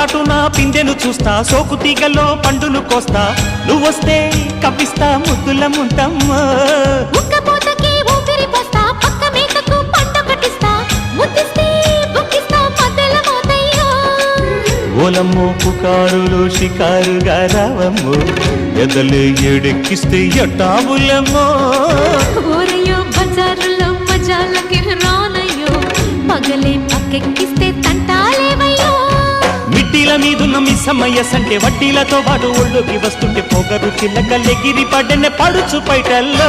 చాటున పిందెను చూస్తా, సోకు తీగల్లో పండును కోస్తా, నువ్వొస్తే కప్పిస్తా ముద్దుల ముంటమ్మో. ఉక్కపోతకి ఊపిరి పోస్తా, పక్క మేతకు పంట కట్టిస్తా, ముద్దిస్తే బుక్కిస్తా మధ్యల మోతయ్యో. ఓలమ్మో పుకారులు షికారుగా రావమ్మో, ఎదలు ఏడెక్కిస్తే ఎట్టాబులమ్మో. ఊరయ్యో బజారులో మజాలకి రానయ్యో, పగలే పక్కెక్కిస్తే తంటాలేవయ్యో. మిట్టిల మీదున్న మిస్సమ్మయ్య సంటే వడ్డీలతో పాటు ఒళ్ళోకి వస్తుంటే పొగరు చిల్లకల్లెగిరి పడ్డనే పడుచు పైటల్లో.